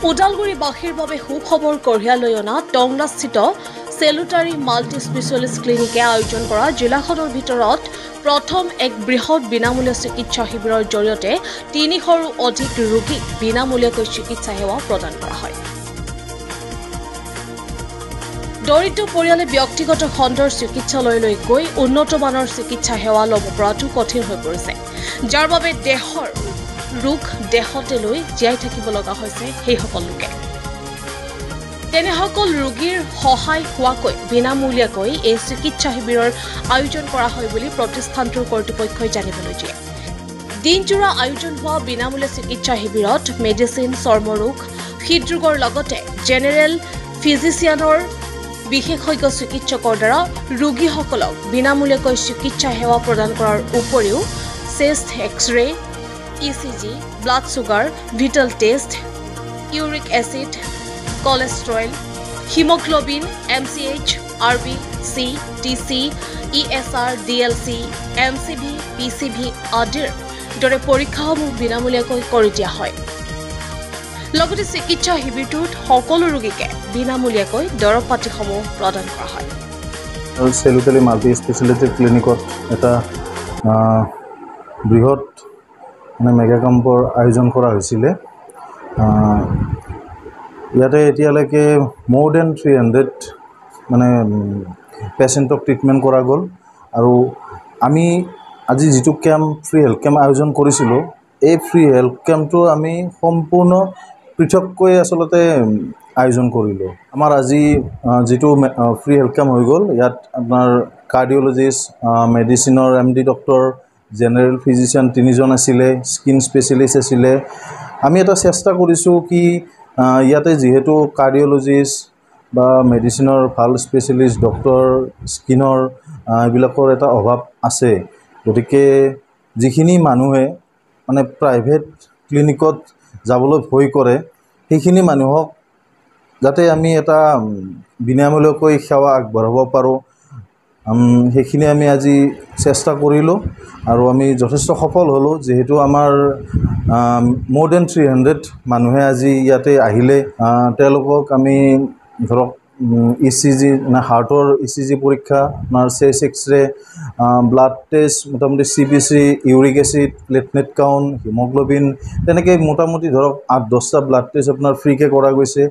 ওদালগুৰিবাসীৰ বাবে সুখবৰ কঢ়িয়াই লৈ অনা টংলাস্থিত চেলুটাৰী মাল্টি স্পেচিয়েলিষ্ট ক্লিনিকে আয়োজন কৰা জিলাখনৰ ভিতৰত প্ৰথম এক বৃহৎ বিনামূলীয়া চিকিৎসা শিবিৰৰ জৰিয়তে ৩০০ৰো অধিক ৰোগীক বিনামূলীয়াকৈ চিকিৎসা সেৱা প্ৰদান কৰা হয়। দৰিদ্ৰ পৰিয়ালে ব্যক্তিগত খণ্ডৰ চিকিৎসালয়লৈ গৈ উন্নত মানৰ চিকিৎসা সেৱা ল'ব পৰাটো কঠিন হৈ পৰিছে, যাৰ বাবে দেহৰ ৰোগ দেহতে লৈ জীয়াই থাকিব লগা হৈছে সেইসকল লোকে। তেনেসকল ৰোগীৰ সহায় হোৱাকৈ বিনামূলীয়াকৈ এই চিকিৎসা শিবিৰৰ আয়োজন কৰা হয় বুলি প্ৰতিষ্ঠানটোৰ কৰ্তৃপক্ষই জানিবলৈ দিয়ে। দিনজোৰা আয়োজন হোৱা বিনামূলীয়া চিকিৎসা শিবিৰত মেডিচিন, চৰ্মৰোগ, হৃদৰোগৰ লগতে জেনেৰেল ফিজিচিয়ানৰ বিশেষজ্ঞ চিকিৎসকৰ দ্বাৰা ৰোগীসকলক বিনামূলীয়াকৈ চিকিৎসা সেৱা প্ৰদান কৰাৰ উপৰিও chest x-ray, ECG, blood sugar, vital test, uric acid, cholesterol, haemoglobin, MCH, RB, C, TC, ESR, DLC, MCV, PCV আদিৰ দৰে পৰীক্ষাসমূহ বিনামূলীয়াকৈ কৰি দিয়া হয়। লগতে চিকিৎসা শিবিৰটোত সকলো ৰোগীকে বিনামূলীয়াকৈ দৰৱ পাতিসমূহ প্ৰদান কৰা হয়। চেলুটাৰী মাল্টি স্পেচিয়েলিটি ক্লিনিকত এটা বৃহৎ মেগা কেম্পৰ আয়োজন কৰা হৈছিলে। ইয়াতে এতিয়ালৈকে মোৰ দেন 300 পেচেণ্টক ট্ৰিটমেণ্ট কৰা গ'ল। আৰু আমি আজি যিটো ফ্ৰী হেল্থ কেম্প আয়োজন কৰিছিলোঁ, এই ফ্ৰী হেল্থ কেম্পটো আমি সম্পূৰ্ণ পৃথককৈ আচলতে আয়োজন কৰিলোঁ। আমাৰ আজি যিটো ফ্ৰী হেল্থ কেম্প হৈ গ'ল, ইয়াত আপোনাৰ কাৰ্ডিঅ'লজিষ্ট, মেডিচিনৰ MD ডক্টৰ, জেনেৰেল ফিজিচিয়ান 3জন আছিলে, স্কিন স্পেচিয়েলিষ্ট আছিলে। আমি এটা চেষ্টা কৰিছোঁ কি ইয়াতে যিহেতু কাৰ্ডিঅ'লজিষ্ট বা মেডিচিনৰ ভাল স্পেচিয়েলিষ্ট ডক্টৰ, স্কিনৰ এইবিলাকৰ এটা অভাৱ আছে। গতিকে যিখিনি মানুহে প্ৰাইভেট ক্লিনিকত যাবলৈ ভয় কৰে, সেইখিনি মানুহক যাতে আমি এটা বিনামূলীয়াকৈ সেৱা আগবঢ়াব পাৰোঁ, সেইখিনি আমি আজি চেষ্টা কৰিলোঁ আৰু আমি যথেষ্ট সফল হ'লোঁ। যিহেতু আমাৰ মোৰ দেন 300 মানুহে আজি ইয়াতে আহিলে, তেওঁলোকক আমি ধৰক ECG হাৰ্টৰ ECG পৰীক্ষা, আপোনাৰ চেষ্ট এক্স-ৰে, ব্লাড টেষ্ট, মোটামুটি CBC, uric acid, platelet count, haemoglobin, তেনেকৈ মোটামুটি ধৰক 8-10টা ব্লাড টেষ্ট আপোনাৰ ফ্ৰীকৈ কৰা গৈছে।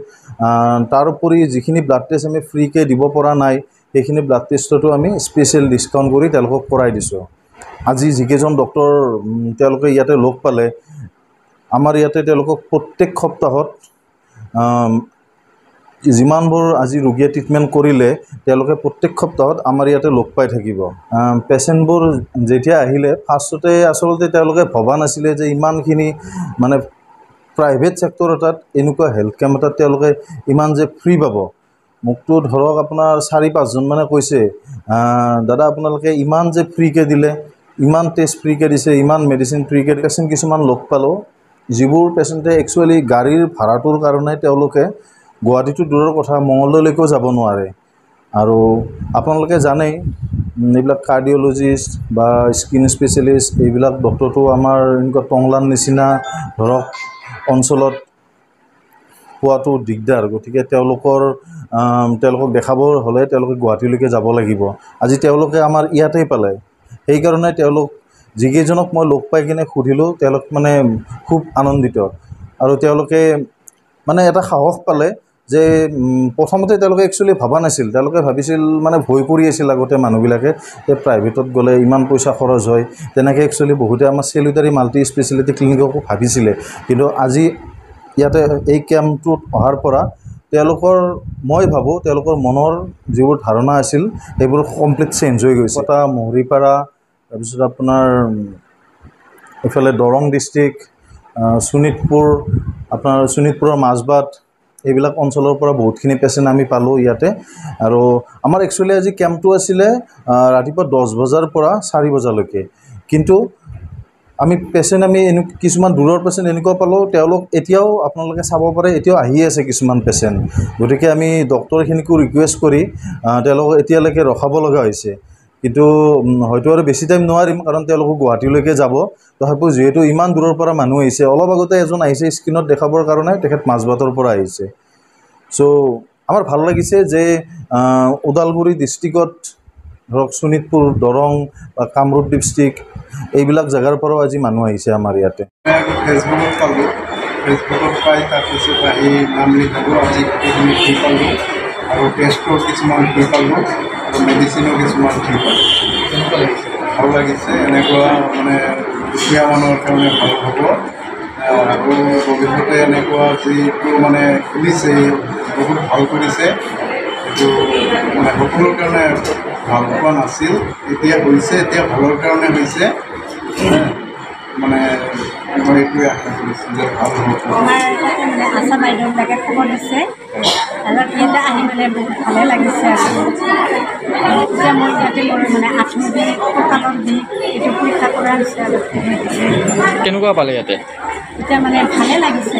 তাৰোপৰি যিখিনি ব্লাড টেষ্ট আমি ফ্ৰীকৈ দিব পৰা নাই, সেইখিনি ব্লাড টেষ্টতো আমি স্পেচিয়েল ডিছকাউণ্ট কৰি তেওঁলোকক কৰাই দিছোঁ। আজি যিকেইজন ডক্টৰ তেওঁলোকে ইয়াতে লগ পালে, আমাৰ ইয়াতে তেওঁলোকক প্ৰত্যেক সপ্তাহত যিমানবোৰ আজি ৰোগীয়ে ট্ৰিটমেণ্ট কৰিলে, তেওঁলোকে প্ৰত্যেক সপ্তাহত আমাৰ ইয়াতে লগ পাই থাকিব। পেচেণ্টবোৰ যেতিয়া আহিলে, ফাৰ্ষ্টতে আচলতে তেওঁলোকে ভবা নাছিলে যে ইমানখিনি প্ৰাইভেট ছেক্টৰ এটাত এনেকুৱা হেল্থ কেম্প এটাত তেওঁলোকে ইমান যে ফ্ৰী পাব। মোকতো ধৰক আপোনাৰ 4-5জন মানে কৈছে, দাদা আপোনালোকে ইমান যে ফ্ৰীকৈ দিলে, ইমান টেষ্ট ফ্ৰীকৈ দিছে, ইমান মেডিচিন ফ্ৰীকৈ দিছে। পেচেণ্ট কিছুমান লগ পালোঁ, যিবোৰ পেচেণ্টে একচুৱেলি গাড়ীৰ ভাড়াটোৰ কাৰণে তেওঁলোকে গুৱাহাটীটো দূৰৰ কথা, মঙলদৈলৈকেও যাব নোৱাৰে। আৰু আপোনালোকে জানেই এইবিলাক কাৰ্ডিঅ'লজিষ্ট বা স্কিন স্পেচিয়েলিষ্ট এইবিলাক ডক্টৰটো আমাৰ এনেকুৱা টংলাৰ নিচিনা ধৰক অঞ্চলত পোৱাটো দিগদাৰ। গতিকে তেওঁলোকক দেখাব হ'লে তেওঁলোকে গুৱাহাটীলৈকে যাব লাগিব। আজি তেওঁলোকে আমাৰ ইয়াতেই পালে। সেইকাৰণে তেওঁলোক যিকেইজনক মই লগ পাই কিনে সুধিলোঁ, তেওঁলোক খুব আনন্দিত। আৰু তেওঁলোকে এটা সাহস পালে যে প্ৰথমতে তেওঁলোকে একচুৱেলি ভবা নাছিল। তেওঁলোকে ভাবিছিল ভয় কৰি আছিল আগতে মানুহবিলাকে যে প্ৰাইভেটত গ'লে ইমান পইচা খৰচ হয়। তেনেকৈ একচুৱেলি বহুতে আমাৰ চেলুটাৰী মাল্টি স্পেচিয়েলিটি ক্লিনিককো ভাবিছিলে। কিন্তু আজি ইয়াতে এই কেম্পটোত অহাৰ পৰা মই ভাবোঁ তেওঁলোকৰ মনৰ যিবোৰ ধাৰণা আছিল, সেইবোৰ কমপ্লিট চেঞ্জ হৈ গৈছে। এটা মহৰীপাৰা, তাৰপিছত আপোনাৰ এইফালে দৰং ডিষ্ট্ৰিক্ট, শোণিতপুৰৰ মাজবাট, এইবিলাক অঞ্চলৰ পৰা বহুতখিনি পেচেণ্ট আমি পালোঁ ইয়াতে। আৰু আমাৰ একচুৱেলি আজি কেম্পটো আছিলে ৰাতিপুৱা 10 বজাৰ পৰা 4 বজালৈকে। কিন্তু আমি কিছুমান দূৰৰ পেচেণ্ট এনেকুৱা পালোঁ, তেওঁলোক এতিয়াও আপোনালোকে চাব পাৰে এতিয়াও আহি আছে কিছুমান পেচেণ্ট। গতিকে আমি ডক্টৰখিনিকো ৰিকুৱেষ্ট কৰি তেওঁলোকক এতিয়ালৈকে ৰখাব লগা হৈছে। কিন্তু হয়তো আৰু বেছি টাইম নোৱাৰিম কাৰণ তেওঁলোকো গুৱাহাটীলৈকে যাব তথাপিও যিহেতু ইমান দূৰৰ পৰা মানুহ আহিছে অলপ আগতে এজন আহিছে স্ক্ৰীণত দেখাবৰ কাৰণে তেখেত মাজবাটৰ পৰা আহিছে চ' আমাৰ ভাল লাগিছে যে ওদালগুৰি ডিষ্ট্ৰিক্টত ধৰক শোণিতপুৰ দৰং বা কামৰূপ ডিষ্ট্ৰিক্ট এইবিলাক জেগাৰ পৰাও আজি মানুহ আহিছে আমাৰ ইয়াতে ফেচবুকত পালোঁ ফেচবুকত পাই তাৰপিছত আহি নাম লিখালোঁ আজি গোটেইখিনি ফ্ৰী পালোঁ আৰু টেষ্টৰ কিছুমান ফ্ৰী পালোঁ আৰু মেডিচিনো কিছুমান ফ্ৰী পালোঁ ভাল লাগিছে এনেকুৱা মানে দুখীয়া মানুহৰ কাৰণে ভাল হ'ব আৰু ভৱিষ্যতে এনেকুৱা যিটো মানে খুলিছে বহুত ভাল কৰিছে এইটো মানে সকলোৰ কাৰণে ভাল পোৱা নাছিল এতিয়া হৈছে এতিয়া ভালৰ কাৰণে হৈছে মানে মই এইটোৱে আশা কৰিছোঁ যে ভাল হ'ব আমাৰ মানে আশা বাইদেউবিলাকে খবৰ দিছে আৰু ইয়াতে আহি মানে বহুত ভালে লাগিছে আৰু এতিয়া মই ইয়াতে মোৰ মানে আঁঠুৰ বিষ কঁকালৰ বিষ এইটো পৰীক্ষা কৰা হৈছে আৰু কেনেকুৱা পালে ইয়াতে এতিয়া মানে ভালে লাগিছে